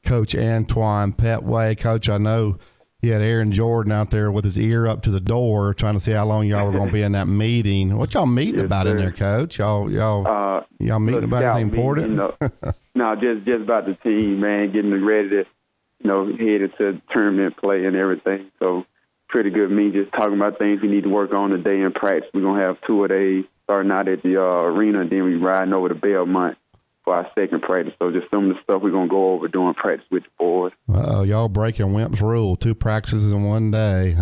Coach Antione Pettway. Coach, I know you had Aaron Jordan out there with his ear up to the door trying to see how long y'all were going to be in that meeting. What y'all meeting about in there, Coach? Y'all meeting about anything important? No, just about the team, man, getting ready to, head into tournament play and everything. So pretty good meeting, just talking about things we need to work on today in practice. We're going to have 2 of days starting out at the arena, and then we riding over to Belmont for our second practice. So just some of the stuff we're going to go over during practice with the boys. Y'all breaking Wimp's rule, 2 practices in 1 day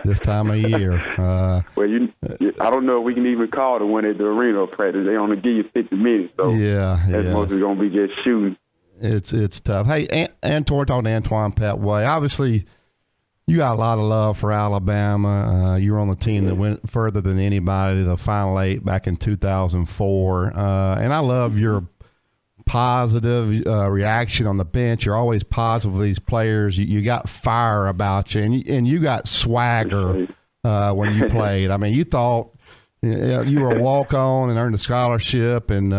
this time of year. Well, I don't know if we can even call the one at the arena practice. They only give you 50 minutes, so that's mostly going to be just shooting. It's tough. Hey, Antoine, talking to Antoine Pettway, obviously you got a lot of love for Alabama. You were on the team that went further than anybody to the Final 8 back in 2004. And I love your positive reaction on the bench. You're always positive with these players. You got fire about you, and you got swagger when you played. I mean, you thought you were a walk-on and earned a scholarship, and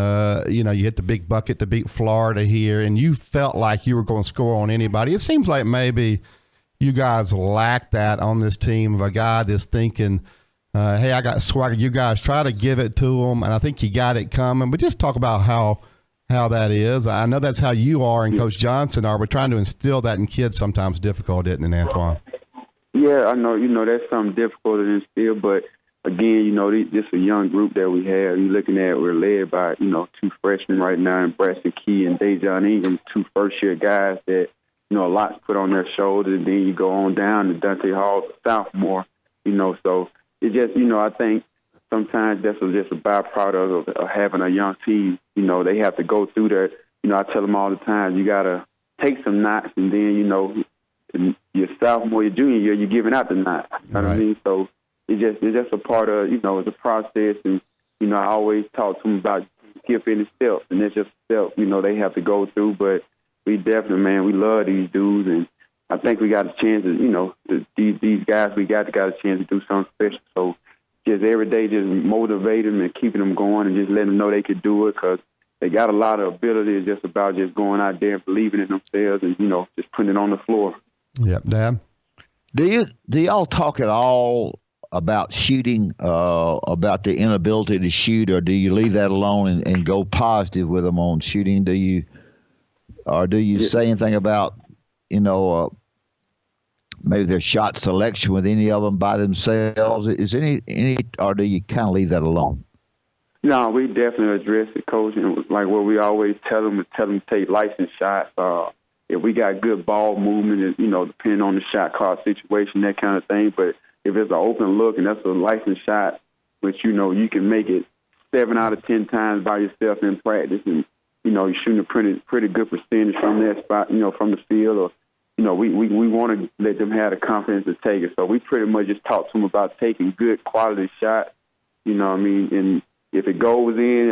you hit the big bucket to beat Florida here, and you felt like you were going to score on anybody. It seems like maybe you guys lack that on this team of a guy that's thinking, hey, I got swagger. You guys try to give it to him, and I think you got it coming. But just talk about how that is. I know that's how you are and Coach Johnson are, but trying to instill that in kids sometimes difficult, isn't it, Antoine? Yeah, I know. That's something difficult to instill, but again, this is a young group that we have. You're looking at, we're led by, 2 freshmen right now, and Braxton Key and Dejon Ingram, 2 first-year guys that, a lot's put on their shoulders, and then you go on down to Dante Hall, sophomore, so it just, I think sometimes that's just a byproduct of having a young team. They have to go through that. I tell them all the time, you got to take some knots, and then, your sophomore, your junior year, you're giving out the knots. You know what I mean? So it's just a part of, it's a process, and, I always talk to them about skipping the steps, and it's just a step, they have to go through, but we definitely, man, we love these dudes, and I think we got a chance to, these guys, we got a chance to do something special. So just every day, just motivate them and keeping them going and just letting them know they could do it, because they got a lot of ability. It's just about just going out there and believing in themselves and, just putting it on the floor. Yep, Dad. Do y'all talk at all about shooting, about the inability to shoot, or do you leave that alone and go positive with them on shooting? Do you say anything about, maybe their shot selection with any of them by themselves? Is any, or do you kind of leave that alone? No, we definitely address it, Coach. And like what we always tell them to take license shots. If we got good ball movement, depending on the shot clock situation, that kind of thing. But if it's an open look and that's a license shot, which, you can make it 7 out of 10 times by yourself in practice, and, you're shooting a pretty good percentage from that spot, from the field, or, we want to let them have the confidence to take it. So we pretty much just talk to them about taking good quality shots, and if it goes in,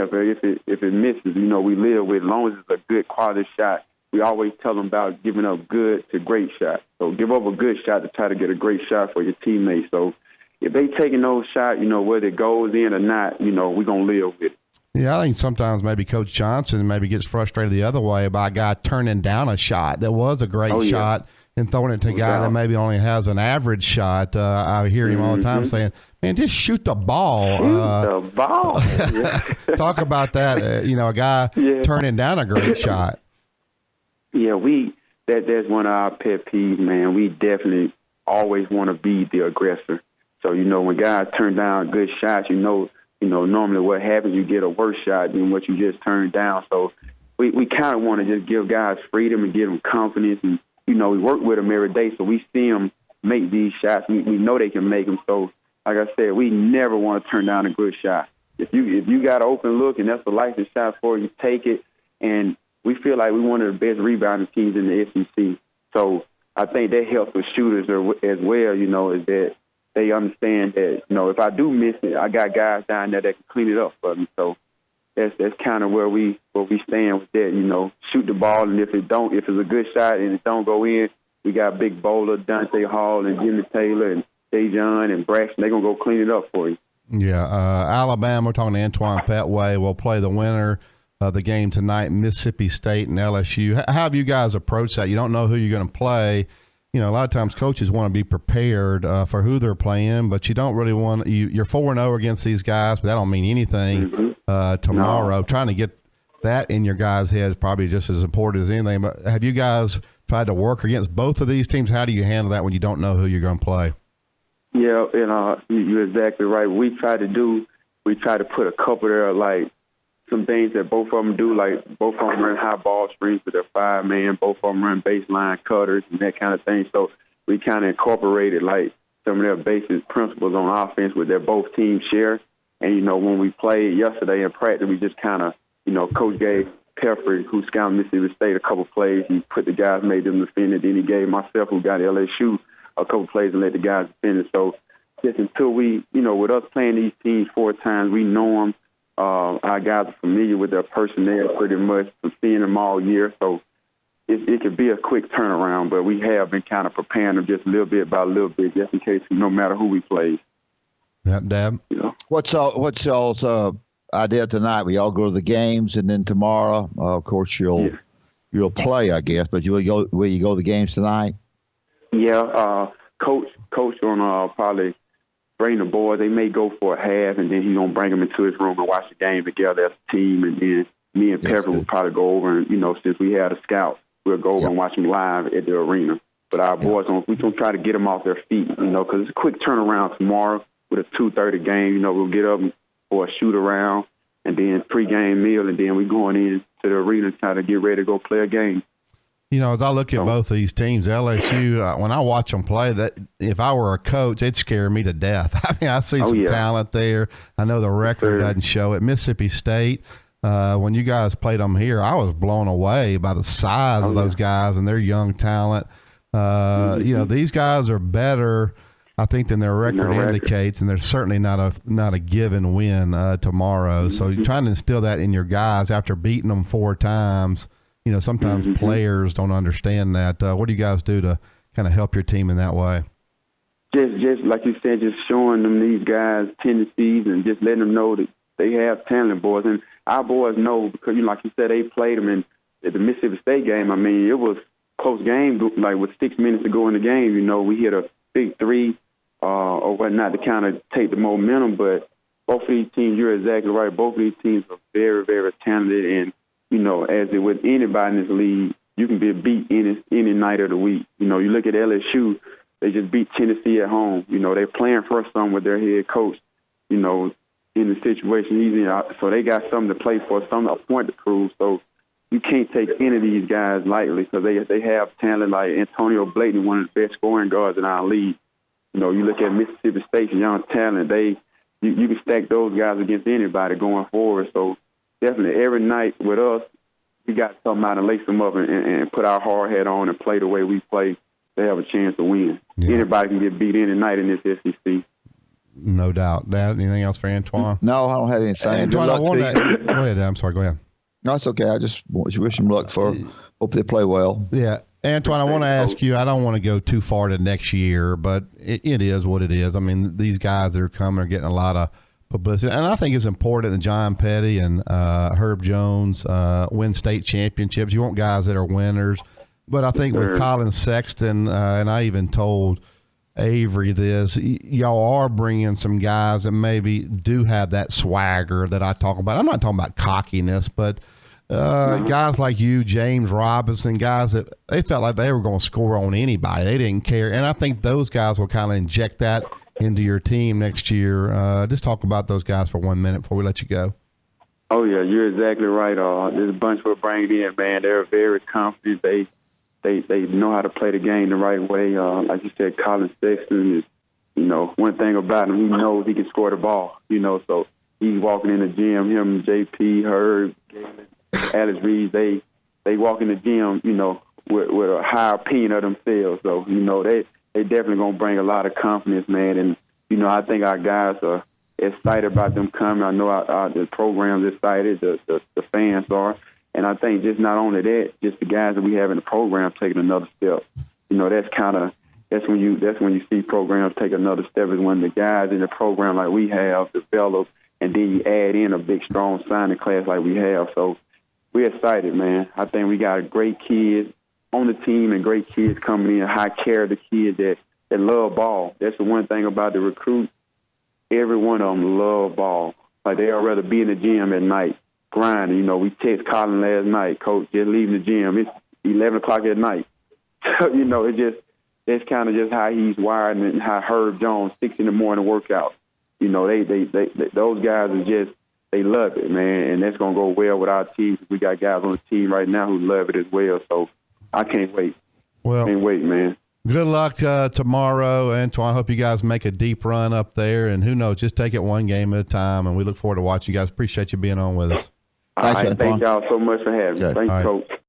if it misses, we live with it. As long as it's a good quality shot, we always tell them about giving up good to great shots. So give up a good shot to try to get a great shot for your teammates. So if they taking those shots, whether it goes in or not, we're going to live with it. Yeah, I think sometimes maybe Coach Johnson maybe gets frustrated the other way by a guy turning down a shot that was a great shot and throwing it to a guy that maybe only has an average shot. I hear him all the time saying, man, just shoot the ball. Shoot the ball. Talk about that, a guy turning down a great shot. Yeah, that's one of our pet peeves, man. We definitely always want to be the aggressor. So, when guys turn down good shots, normally what happens, you get a worse shot than what you just turned down. So we kind of want to just give guys freedom and give them confidence. And, we work with them every day, so we see them make these shots. We know they can make them. So, like I said, we never want to turn down a good shot. If you got an open look and that's a license shot for you, take it. And we feel like we're one of the best rebounding teams in the SEC. So I think that helps with shooters as well, is that they understand that, if I do miss it, I got guys down there that can clean it up for me. So that's kind of where we stand with that, shoot the ball, and if it's a good shot and it don't go in, we got Big Bowler, Dante Hall, and Jimmy Taylor, and Dejon and Braxton. They're going to go clean it up for you. Yeah, Alabama, we're talking to Antoine Pettway. We'll play the winner the game tonight, Mississippi State and LSU. How have you guys approached that? You don't know who you're going to play. You know, a lot of times coaches want to be prepared for who they're playing, but you don't really want – you're 4-0 against these guys, but that don't mean anything tomorrow. No. Trying to get that in your guys' head is probably just as important as anything. But have you guys tried to work against both of these teams? How do you handle that when you don't know who you're going to play? Yeah, and you're exactly right. We try to put a couple there, like some things that both of them do, like both of them run high ball screens with their 5-man, both of them run baseline cutters and that kind of thing. So we kind of incorporated like some of their basic principles on offense with their both teams share. And, you know, when we played yesterday in practice, we just kind of, you know, Coach gave Pepper, who scouted Mississippi State, a couple plays. He put the guys, made them defend it. Then he gave myself, who got LSU, a couple plays and let the guys defend it. So just until we, you know, with us playing these teams 4 times, we know them. Our guys are familiar with their personnel pretty much from seeing them all year. So it could be a quick turnaround, but we have been kind of preparing them just a little bit by little bit, just in case, no matter who we play. Yep, Dab. You know? What's y'all's idea tonight? We all go to the games, and then tomorrow, of course, you'll play, I guess. But will you go to the games tonight? Yeah, Coach on probably bring the boys. They may go for a half, and then he's going to bring them into his room and watch the game together as a team. And then me and Pepper will probably go over, and, you know, since we had a scout, we'll go over and watch them live at the arena. But our boys, we're going to try to get them off their feet, you know, because it's a quick turnaround tomorrow with a 2:30 game. You know, we'll get up for a shoot-around and then pre-game meal, and then we're going in to the arena to try to get ready to go play a game. You know, as I look at both of these teams, LSU, when I watch them play, that if I were a coach, it'd scare me to death. I mean, I see some talent there. I know the record doesn't show it. Mississippi State, when you guys played them here, I was blown away by the size of those guys and their young talent. You know, these guys are better, I think, than their record indicates, and there's certainly not a given win tomorrow. So you're trying to instill that in your guys after beating them 4 times. You know, sometimes players don't understand that. What do you guys do to kind of help your team in that way? Just like you said, just showing them these guys' tendencies and just letting them know that they have talent, boys. And our boys know because, you know, like you said, they played them in the Mississippi State game. I mean, it was close game, like with 6 minutes to go in the game. You know, we hit a big 3 or whatnot to kind of take the momentum. But both of these teams, you're exactly right, both of these teams are very, very talented. And you know, as it with anybody in this league, you can be beat any night of the week. You know, you look at LSU, they just beat Tennessee at home. You know, they're playing for something with their head coach, you know, in the situation he's in. So they got something to play for, a point to prove. So you can't take any of these guys lightly because they have talent like Antonio Blakeney, one of the best scoring guards in our league. You know, you look at Mississippi State's young talent, you can stack those guys against anybody going forward. So definitely every night with us, we got something out and lace them up and put our hard hat on and play the way we play. They have a chance to win. Yeah. Anybody can get beat any night in this SEC. No doubt. Dad, anything else for Antoine? No, I don't have anything. Antoine, go ahead. I'm sorry. Go ahead. No, it's okay. I just wish them luck hope they play well. Yeah. Antoine, I want to ask you, I don't want to go too far to next year, but it is what it is. I mean, these guys that are coming are getting a lot of publicity. And I think it's important that John Petty and Herb Jones win state championships. You want guys that are winners. But I think with Colin Sexton, and I even told Avery this, y'all are bringing some guys that maybe do have that swagger that I talk about. I'm not talking about cockiness, but guys like you, James Robinson, guys that they felt like they were going to score on anybody. They didn't care. And I think those guys will kind of inject that into your team next year. Just talk about those guys for 1 minute before we let you go. Oh, yeah, you're exactly right. This bunch we're bringing in, man, they're very confident. They know how to play the game the right way. Like you said, Colin Sexton is, you know, one thing about him, he knows he can score the ball, you know, so he's walking in the gym, him, JP, Herb, Alex Reeves, they walk in the gym, you know, with a high opinion of themselves. So, you know, they definitely going to bring a lot of confidence, man. And, you know, I think our guys are excited about them coming. I know the program's excited, the fans are. And I think just not only that, just the guys that we have in the program taking another step. You know, that's when you see programs take another step is when the guys in the program like we have develop, and then you add in a big, strong signing class like we have. So we're excited, man. I think we got great kids on the team and great kids coming in, high character kids that love ball. That's the one thing about the recruits. Every one of them love ball. Like, they'd rather be in the gym at night, grinding. You know, we text Colin last night, Coach, just leaving the gym. It's 11 o'clock at night. So, you know, it's kind of just how he's wired and how Herb Jones, 6 in the morning workout. You know, they those guys are just, they love it, man, and that's going to go well with our team. We got guys on the team right now who love it as well, so I can't wait. Well, can't wait, man. Good luck tomorrow, Antoine. Hope you guys make a deep run up there, and who knows, just take it one game at a time, and we look forward to watching you guys. Appreciate you being on with us. Thanks, Thank y'all so much for having me. Okay. Thanks, All right. Coach.